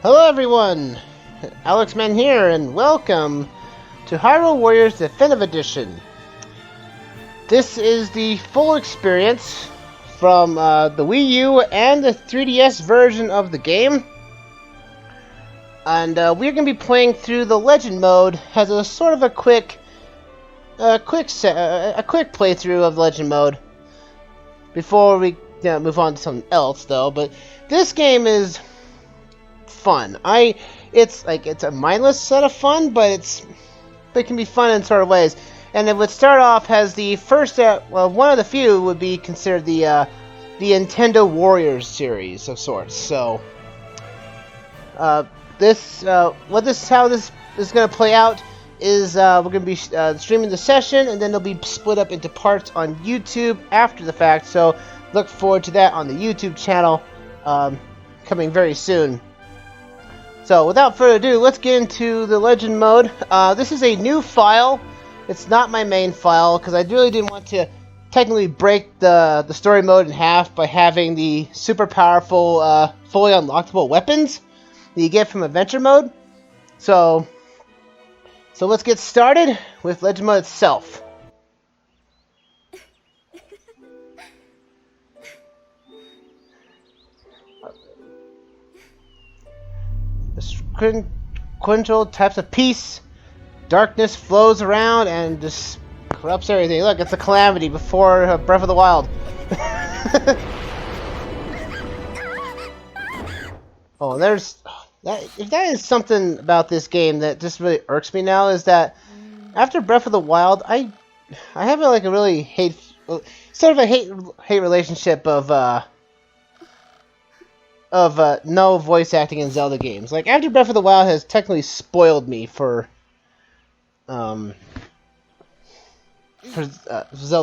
Hello everyone! Alexman here, and welcome to Hyrule Warriors Definitive Edition. This is the full experience from the Wii U and the 3DS version of the game. And we're going to be playing through the Legend mode as a sort of a quick playthrough of Legend mode. Before we move on to something else though, but this game is fun. It's a mindless set of fun, but it can be fun in sort of ways. And it would start off as the first, one of the few would be considered the Nintendo Warriors series of sorts. So, how this is going to play out is we're going to be streaming the session, and then it'll be split up into parts on YouTube after the fact. So, look forward to that on the YouTube channel coming very soon. So, without further ado, let's get into the Legend mode. This is a new file. It's not my main file, because I really didn't want to technically break the story mode in half by having the super powerful, fully unlockable weapons that you get from Adventure mode. So let's get started with Legend mode itself. Sequential types of peace. Darkness flows around and just corrupts everything. Look, it's a calamity before Breath of the Wild. Oh, there's that. If that is something about this game that just really irks me now, is that after Breath of the Wild, I have a really hate relationship of no voice acting in Zelda games. Like, after Breath of the Wild has technically spoiled me for Zelda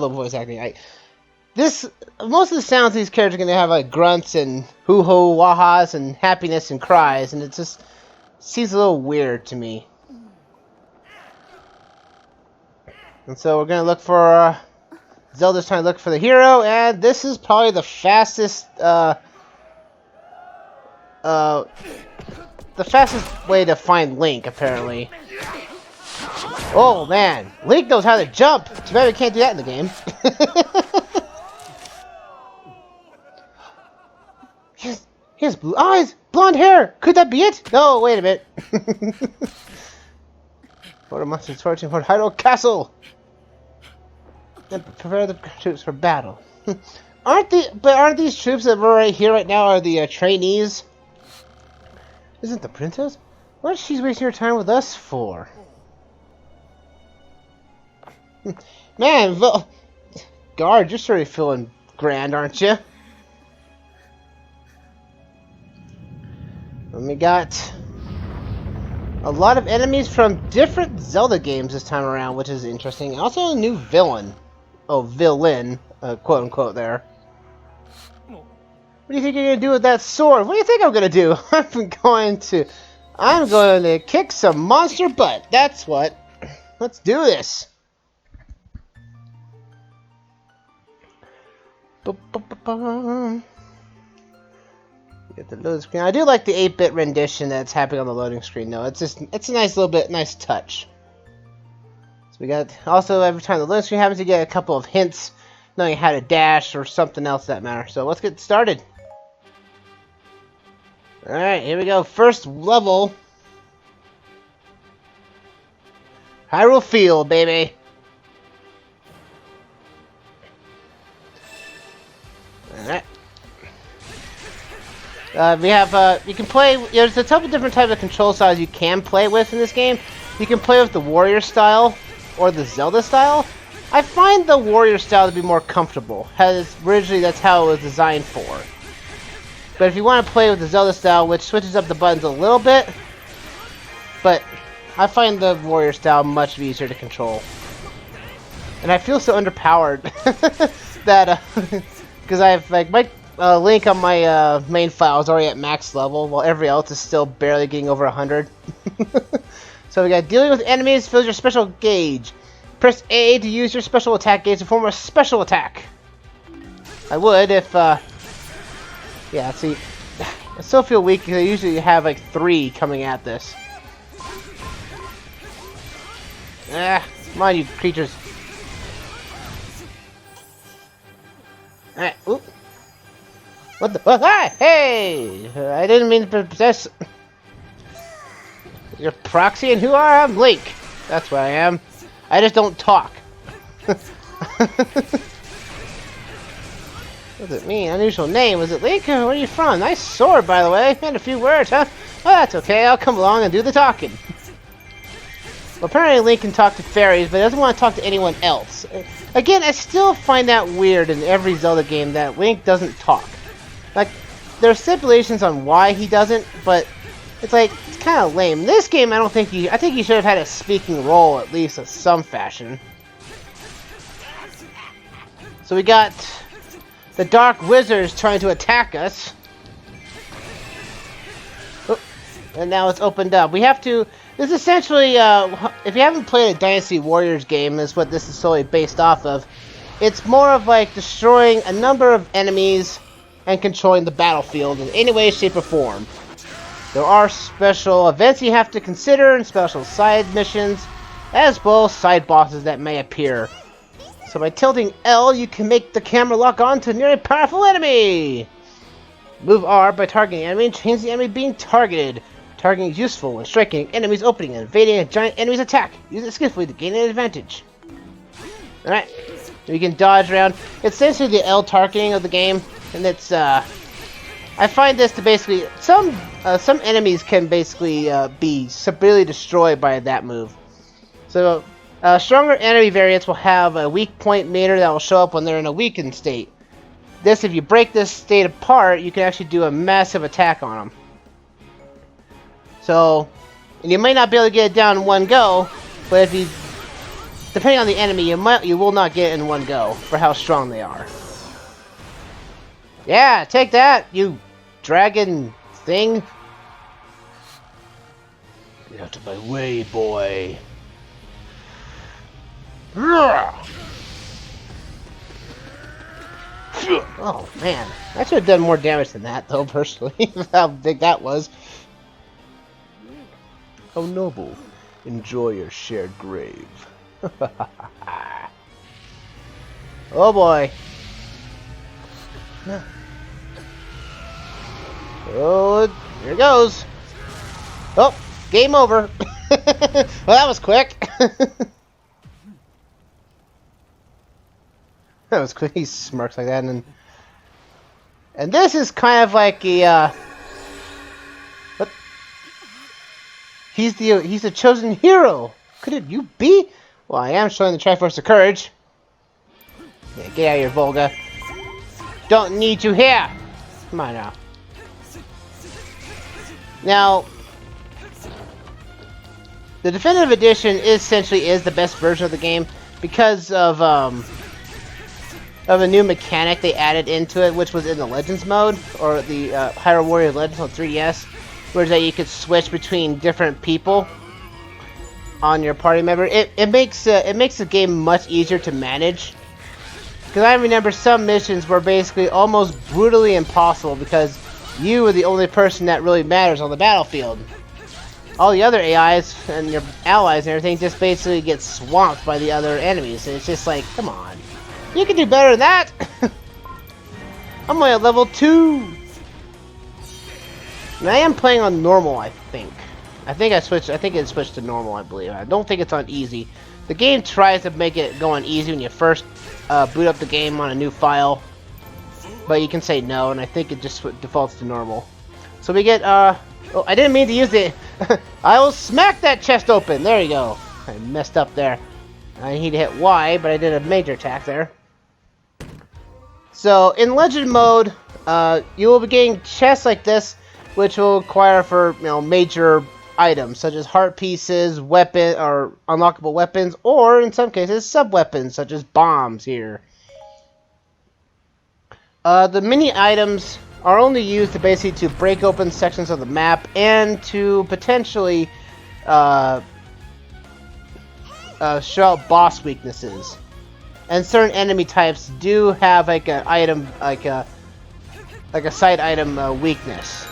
voice acting. Most of the sounds these characters are going to have like grunts and hoo-hoo, wah-has, and happiness and cries, and it just seems a little weird to me. And so we're going to look for Zelda's trying to look for the hero, and this is probably the fastest way to find Link, apparently. Oh man, Link knows how to jump! Too bad we can't do that in the game. He has blue eyes! Blonde hair! Could that be it? No, wait a minute. Order monsters fortune for Hyrule Castle! Then prepare the troops for battle. Aren't these troops that are right here right now are the trainees? Isn't the princess? What is she wasting her time with us for? Man, Guard, you're sort of feeling grand, aren't you? And we got a lot of enemies from different Zelda games this time around, which is interesting. Also a new villain. Oh, villain, quote unquote there. What do you think you're gonna do with that sword? What do you think I'm gonna do? I'm going to kick some monster butt. That's what. Let's do this. Get the loading screen. I do like the 8-bit rendition that's happening on the loading screen though. It's a nice touch. So we got also every time the loading screen happens, you get a couple of hints knowing how to dash or something else that matter. So let's get started. Alright, here we go. First level. Hyrule Field, baby. Alright. We have, you can play, there's a couple different types of control styles you can play with in this game. You can play with the Warrior style or the Zelda style. I find the Warrior style to be more comfortable, as originally that's how it was designed for. But if you want to play with the Zelda style, which switches up the buttons a little bit, but I find the Warrior style much easier to control. And I feel so underpowered that, because I have, like, my Link on my main file is already at max level, while everybody else is still barely getting over 100. So we got dealing with enemies, fills your special gauge. Press A to use your special attack gauge to form a special attack. I would if, yeah, see, I still feel weak because I usually have like 3 coming at this. Ah, come on, you creatures. Alright, oop. What the? Oh, hi! Hey! I didn't mean to possess. You're Proxy, and who are I? I'm Link. That's what I am. I just don't talk. What does it mean? Unusual name. Was it Link? Where are you from? Nice sword, by the way. And a few words, huh? Oh, that's okay. I'll come along and do the talking. Well, apparently Link can talk to fairies, but he doesn't want to talk to anyone else. Again, I still find that weird in every Zelda game that Link doesn't talk. Like, there are stipulations on why he doesn't, but it's like, it's kind of lame. In this game, I think he should have had a speaking role, at least in some fashion. So we got the Dark Wizards trying to attack us. Oh, and now it's opened up. We have to... This is essentially, if you haven't played a Dynasty Warriors game, is what this is solely based off of. It's more of like destroying a number of enemies and controlling the battlefield in any way, shape, or form. There are special events you have to consider and special side missions, as well as side bosses that may appear. So by tilting L, you can make the camera lock on to a nearly powerful enemy! Move R by targeting enemy and change the enemy being targeted. Targeting is useful when striking enemies opening and evading a giant enemy's attack. Use it skillfully to gain an advantage. Alright, we can dodge around. It's essentially the L targeting of the game, and it's, I find this to basically, some enemies can basically be severely destroyed by that move. So, stronger enemy variants will have a weak point meter that will show up when they're in a weakened state. This, if you break this state apart, you can actually do a massive attack on them. So, and you might not be able to get it down in one go, but if you, depending on the enemy, you will not get it in one go for how strong they are. Yeah, take that, you dragon thing. Get out of my way, boy. Oh man, I should have done more damage than that, though. Personally, how big that was. How noble. Enjoy your shared grave. Oh boy. Oh, here it goes. Oh, game over. Well, that was quick. That was quick. He smirks like that, and this is kind of like a what? He's a chosen hero. Could it you be? Well, I am showing the Triforce of Courage. Yeah, get out of here, Volga. Don't need you here. Come on now. Now, the Definitive Edition essentially is the best version of the game because of a new mechanic they added into it, which was in the Legends mode, or the Hyrule Warriors Legends on 3DS, where that you could switch between different people on your party member. It makes the game much easier to manage. Because I remember some missions were basically almost brutally impossible because you were the only person that really matters on the battlefield. All the other AIs and your allies and everything just basically get swamped by the other enemies. And it's just like, come on. You can do better than that! I'm only at level 2! And I am playing on normal, I think. I think it switched to normal, I believe. I don't think it's on easy. The game tries to make it go on easy when you first boot up the game on a new file. But you can say no, and I think it just defaults to normal. So we get, oh, I didn't mean to use it. I will smack that chest open! There you go. I messed up there. I need to hit Y, but I did a major attack there. So, in Legend mode, you will be getting chests like this, which will require for, major items, such as heart pieces, weapon, or unlockable weapons, or, in some cases, sub-weapons, such as bombs here. The mini-items are only used to basically to break open sections of the map, and to potentially, show out boss weaknesses. And certain enemy types do have like a item, like a side item weakness.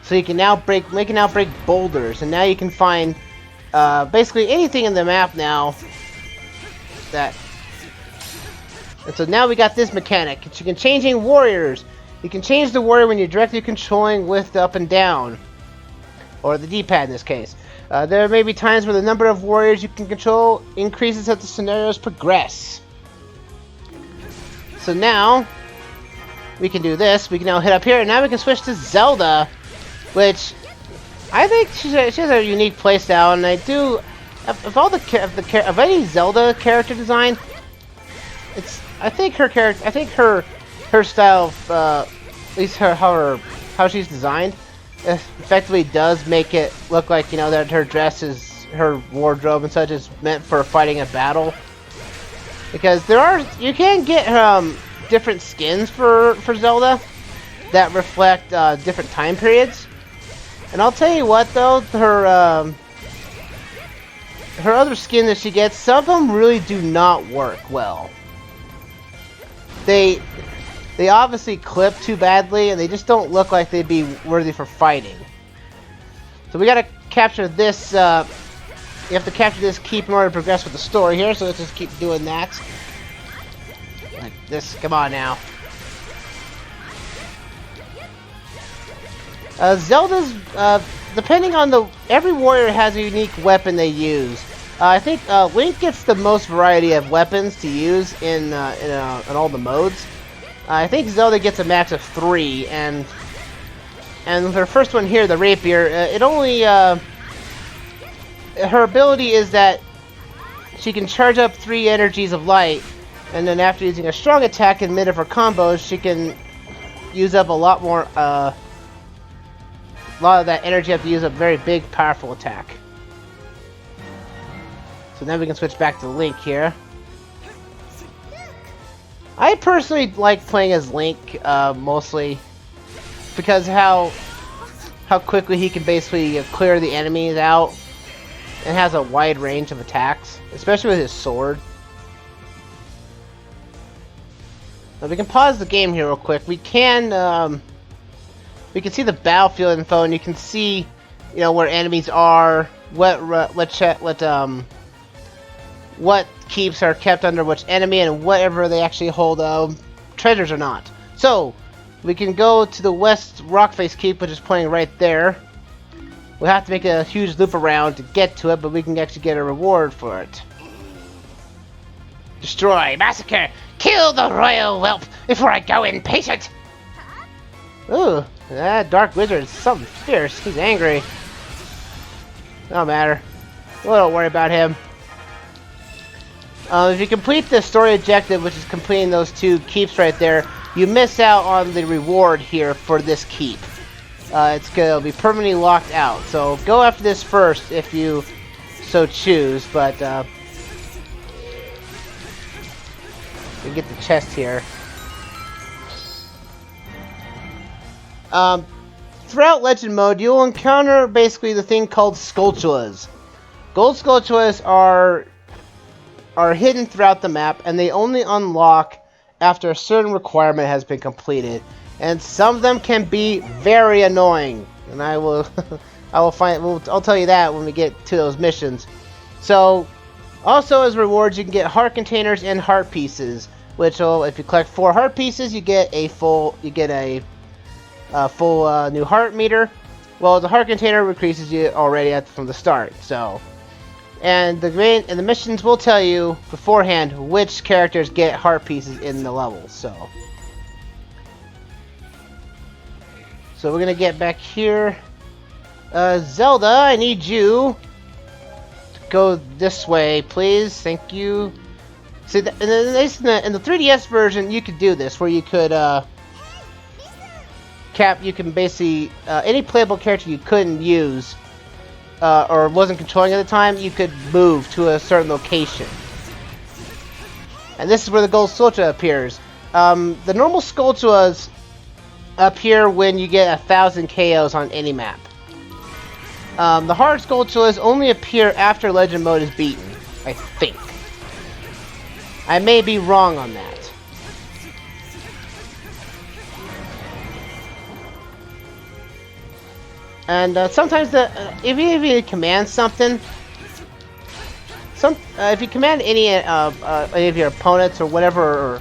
So you can now break boulders, and now you can find basically anything in the map now. And so now we got this mechanic. You can changing warriors. You can change the warrior when you're directly controlling with up and down, or the D-pad in this case. There may be times where the number of warriors you can control increases as the scenarios progress. So now we can do this. We can now hit up here, and now we can switch to Zelda, which I think she has a unique playstyle, and I do of any Zelda character design. I think her style, at least how she's designed, effectively does make it look like, you know, that her dress is, her wardrobe and such is meant for fighting a battle. Because you can get different skins for Zelda that reflect different time periods. And I'll tell you what though, her other skin that she gets, some of them really do not work well. They obviously clip too badly, and they just don't look like they'd be worthy for fighting. So we gotta capture this, you have to capture this keep in order to progress with the story here, so let's just keep doing that. Like this, come on now. Zelda's, depending on every warrior has a unique weapon they use. I think Link gets the most variety of weapons to use in all the modes. I think Zelda gets a max of 3, and her first one here, the rapier, it only her ability is that she can charge up 3 energies of light, and then after using a strong attack in mid of her combos, she can use up a lot more. A lot of that energy you have to use a very big, powerful attack. So then we can switch back to Link here. I personally like playing as Link, mostly because how quickly he can basically clear the enemies out, and has a wide range of attacks, especially with his sword. Now we can pause the game here real quick. We can see the battlefield info, and you can see, you know, where enemies are, what keeps are kept under which enemy, and whatever they actually hold treasures or not. So we can go to the West Rockface Keep, which is playing right there. We'll have to make a huge loop around to get to it, but we can actually get a reward for it. Destroy, massacre, kill the royal whelp before I go impatient. Ooh, that dark wizard is something fierce. He's angry. Don't matter. Well, don't worry about him. If you complete the story objective, which is completing those 2 keeps right there, you miss out on the reward here for this keep. It's going to be permanently locked out. So go after this first if you so choose, but you get the chest here. Throughout Legend Mode, you'll encounter basically the thing called Skulltulas. Gold Skulltulas are hidden throughout the map, and they only unlock after a certain requirement has been completed. And some of them can be very annoying, and I'll tell you that when we get to those missions. So, also as rewards, you can get heart containers and heart pieces, which will, if you collect 4 heart pieces, you get a full new heart meter. Well, the heart container increases you already from the start. So, and the missions will tell you beforehand which characters get heart pieces in the levels. So we're gonna get back here. Zelda, I need you to go this way, please. Thank you. See, in the 3DS version, you could do this, where you could you can basically any playable character you couldn't use or wasn't controlling at the time, you could move to a certain location. And this is where the gold Skulltula appears. The normal Skulltulas appear when you get 1,000 KOs on any map. The hard Skulltulas only appear after Legend Mode is beaten, I think. I may be wrong on that. And sometimes if you command something, if you command any of your opponents or whatever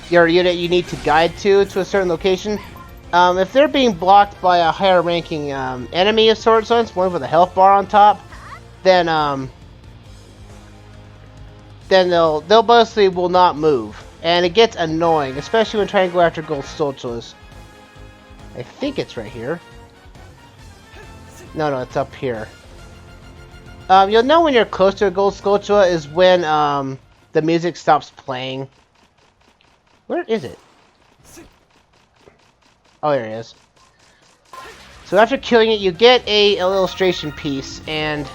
your unit you need to guide to a certain location, if they're being blocked by a higher ranking enemy of sorts, one with a health bar on top, then they'll mostly will not move, and it gets annoying, especially when trying to go after gold Skulltulas. I think it's right here. No, it's up here. You'll know when you're close to a gold Skulltula is when the music stops playing. Where is it? Oh, there it is. So after killing it, you get an illustration piece, and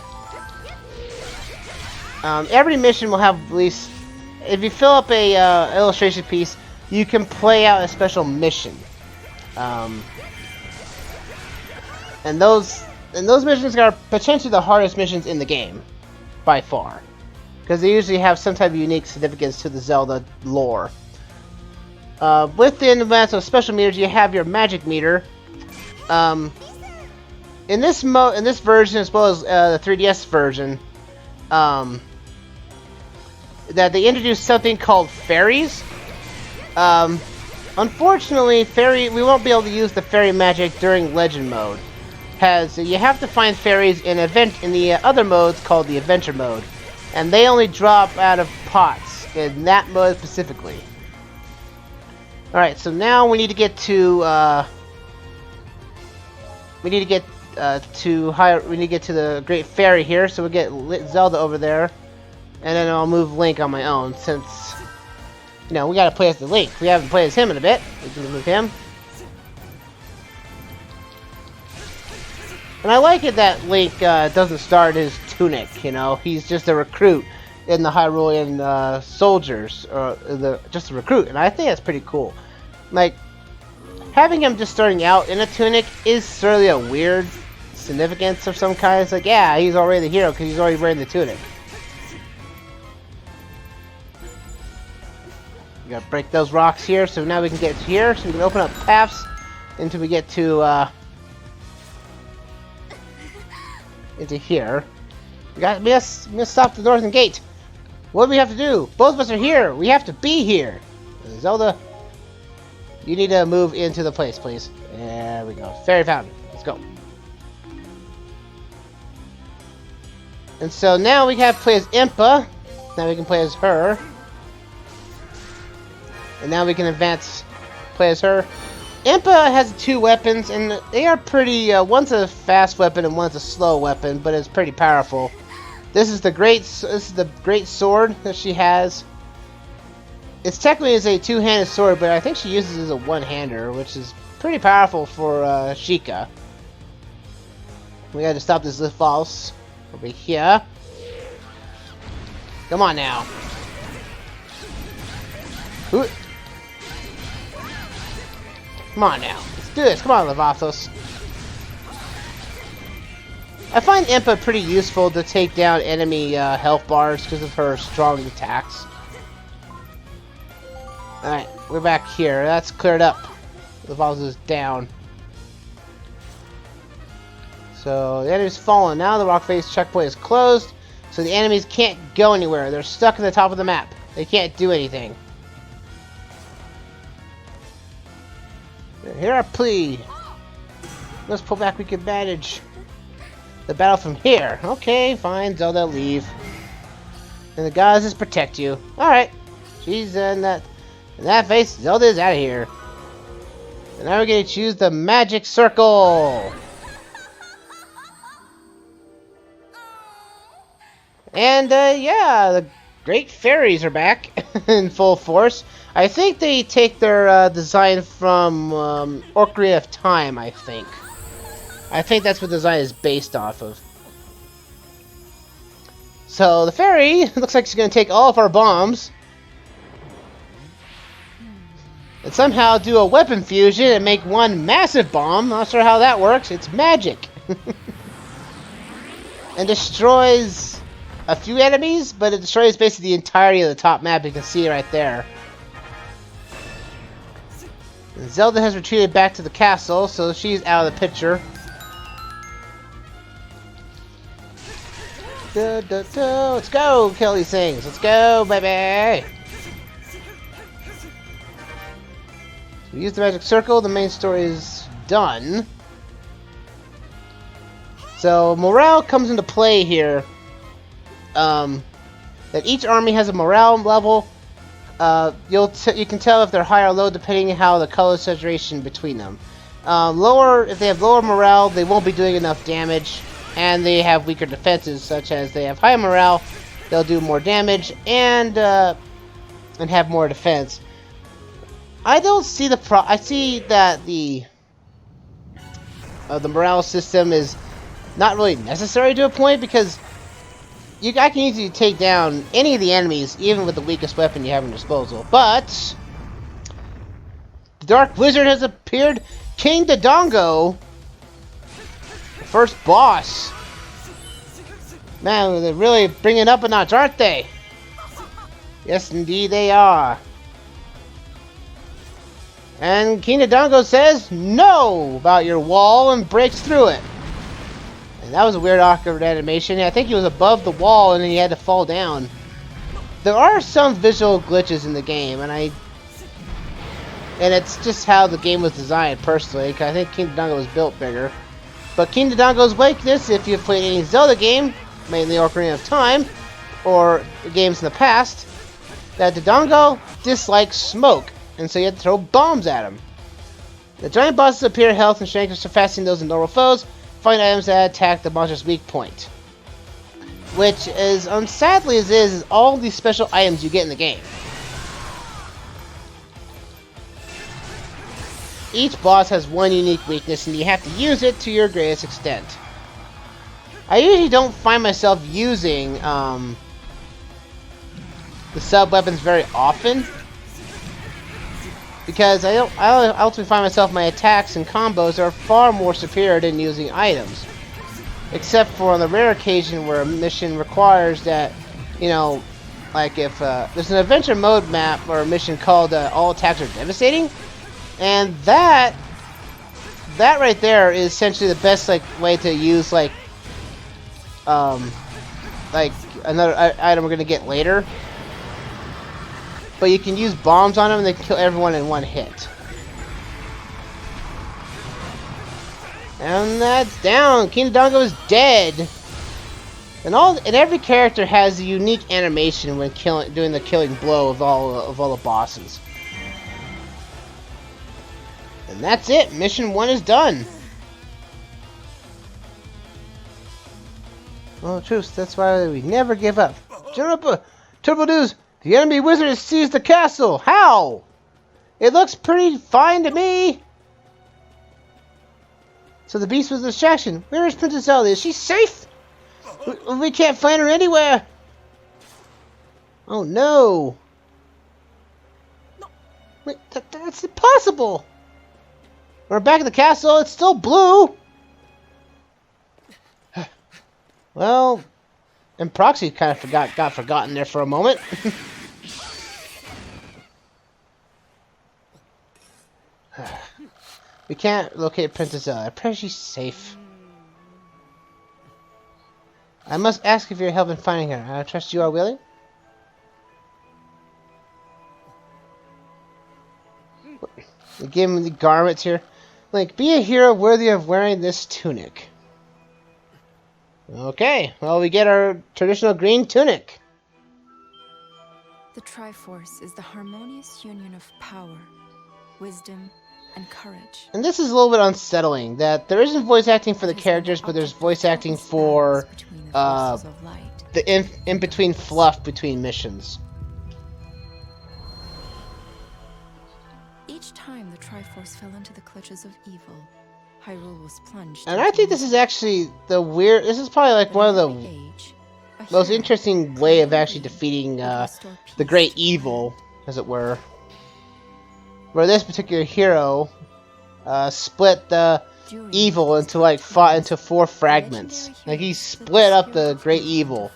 every mission will have at least... If you fill up a illustration piece, you can play out a special mission. And those missions are potentially the hardest missions in the game, by far, because they usually have some type of unique significance to the Zelda lore. Within the advance of special meters, you have your magic meter. In this version, as well as the 3DS version, that they introduced something called fairies. Unfortunately, we won't be able to use the fairy magic during Legend mode. You have to find fairies in the other modes called the adventure mode, and they only drop out of pots in that mode specifically. All right, so now we need to get to the Great Fairy here, so we'll get Zelda over there, and then I'll move Link on my own since we gotta play as the Link. We haven't played as him in a bit. We can move him. And I like it that Link doesn't start his tunic, he's just a recruit in the Hyrulean soldiers, or just a recruit, and I think that's pretty cool. Like, having him just starting out in a tunic is certainly a weird significance of some kind. It's like, yeah, he's already the hero because he's already wearing the tunic. We gotta break those rocks here, so now we can get here, so we can open up paths until we get to into here. We must stop the northern gate. What do we have to do? Both of us are here. We have to be here. Zelda, you need to move into the place, please. There we go. Fairy fountain. Let's go. And so now we have to play as Impa. Now we can play as her. And now we can play as her. Impa has two weapons, and they are pretty... one's a fast weapon and one's a slow weapon, but it's pretty powerful. This is the great sword that she has. It's technically a two-handed sword, but I think she uses it as a one-hander, which is pretty powerful for Sheikah. We gotta stop this lift false over here. Come on now. Ooh. Come on now. Let's do this. Come on, Levathos. I find Impa pretty useful to take down enemy health bars because of her strong attacks. Alright, we're back here. That's cleared up. Levathos is down. So, the enemy's fallen. Now the rock face checkpoint is closed, so the enemies can't go anywhere. They're stuck in the top of the map. They can't do anything. Here I plea. Let's pull back. We can manage the battle from here. Okay, fine. Zelda, leave. And the guys just protect you. Alright. She's in that face. Zelda's out of here. And now we're going to choose the magic circle. And, yeah, the Great Fairies are back in full force. I think they take their design from Ocarina of Time, I think. I think that's what the design is based off of. So, the fairy looks like she's going to take all of our bombs and somehow do a weapon fusion and make one massive bomb. Not sure how that works. It's magic. And destroys a few enemies, but it destroys basically the entirety of the top map. You can see it right there. And Zelda has retreated back to the castle, so she's out of the picture. Let's go, kill these things. Let's go, baby. So we use the magic circle. The main story is done. So morale comes into play here. That each army has a morale level. You can tell if they're high or low depending on how the color saturation between them. If they have lower morale, they won't be doing enough damage, and they have weaker defenses, such as they have high morale, they'll do more damage and have more defense. I don't see I see that the morale system is not really necessary to a point, because I can easily take down any of the enemies, even with the weakest weapon you have at disposal. But the Dark Wizard has appeared. King Dodongo, the first boss. Man, they're really bringing up a notch, aren't they? Yes, indeed they are. And King Dodongo says no about your wall and breaks through it. And that was a weird, awkward animation. I think he was above the wall and then he had to fall down. There are some visual glitches in the game, and it's just how the game was designed, personally, because I think King Dodongo was built bigger. But King Dodongo's weakness, if you've played any Zelda game, mainly Ocarina of Time, or games in the past, that Dodongo dislikes smoke, and so you have to throw bombs at him. The giant bosses appear health and strength, surpassing those of normal foes. Find items that attack the monster's weak point. Which is, sadly as is all these special items you get in the game. Each boss has one unique weakness, and you have to use it to your greatest extent. I usually don't find myself using the sub-weapons very often, because I ultimately find myself my attacks and combos are far more superior than using items. Except for on the rare occasion where a mission requires that, like if there's an adventure mode map or a mission called All Attacks Are Devastating. And that right there is essentially the best way to use another item we're gonna get later. But you can use bombs on them and they can kill everyone in one hit. And that's down. King Dodongo is dead. And every character has a unique animation when doing the killing blow of all the bosses. And that's it. Mission 1 is done. Well, truth, that's why we never give up. Turbo News, the enemy wizard has seized the castle. How? It looks pretty fine to me. So the beast was a distraction. Where is Princess Zelda? Is she safe? We can't find her anywhere. Oh no. Wait, that's impossible. We're back at the castle. It's still blue. Well, and Proxy kind of got forgotten there for a moment. We can't locate Princess Zelda. I pray she's safe. I must ask if you're help in finding her. I trust you are willing. We give him the garments here. Link, be a hero worthy of wearing this tunic. Okay, well, we get our traditional green tunic. The Triforce is the harmonious union of power, wisdom, and courage. And this is a little bit unsettling, that there isn't voice acting for the characters, but there's voice acting for the in-between fluff between missions. Each time the Triforce fell into the clutches of evil, Hyrule was plunged. And I think this is actually this is probably like one of the most interesting way of actually defeating the great evil, as it were. Where this particular hero split the evil into 4 fragments. Like he split up the great evil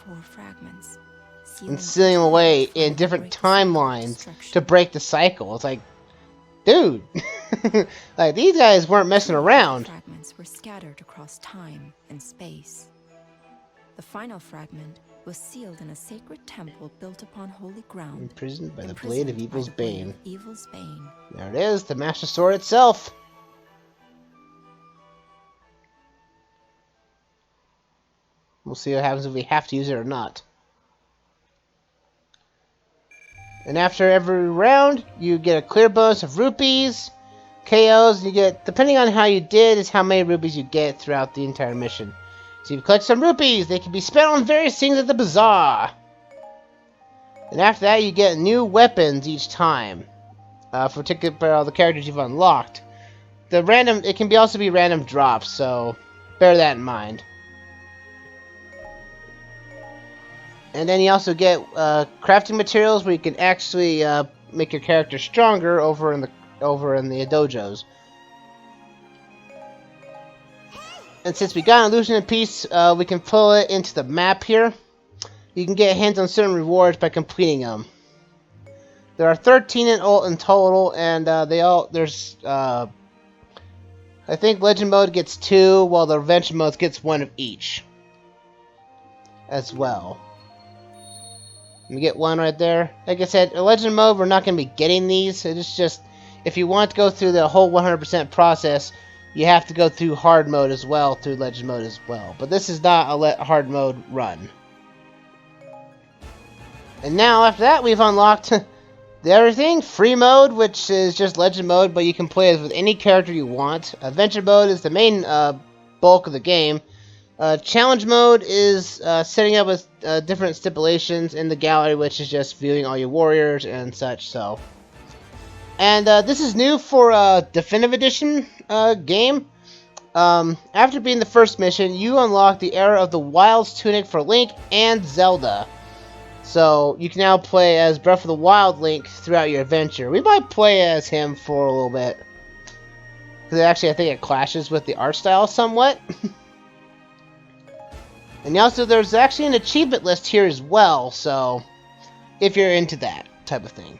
and sealing them away in different timelines to break the cycle. It's like, dude, like these guys weren't messing around. Fragments were scattered across time and space. The final fragment was sealed in a sacred temple built upon holy ground. Imprisoned by the blade of evil's bane. Evil's bane. There it is, the Master Sword itself. We'll see what happens if we have to use it or not. And after every round, you get a clear bonus of rupees, KOs, and you get, depending on how you did, is how many rupees you get throughout the entire mission. So you collect some rupees, they can be spent on various things at the bazaar. And after that, you get new weapons each time, for all the characters you've unlocked. It can also be random drops, so bear that in mind. And then you also get crafting materials where you can actually make your character stronger over in the dojos. And since we got an illusion of peace, we can pull it into the map here. You can get hands on certain rewards by completing them. There are 13 in total, and I think Legend Mode gets 2, while the Adventure Mode gets 1 of each as well. We get 1 right there. Like I said, in Legend Mode, we're not going to be getting these. It's just, if you want to go through the whole 100% process, you have to go through hard mode as well, through Legend Mode as well. But this is not a hard mode run. And now, after that, we've unlocked the other thing, Free Mode, which is just Legend Mode, but you can play as with any character you want. Adventure Mode is the main bulk of the game. Challenge Mode is setting up with different stipulations in the gallery, which is just viewing all your warriors and such, so. And this is new for Definitive Edition game. After being the first mission, you unlock the Era of the Wild's tunic for Link and Zelda. So you can now play as Breath of the Wild Link throughout your adventure. We might play as him for a little bit, because actually I think it clashes with the art style somewhat. And also there's actually an achievement list here as well, so if you're into that type of thing.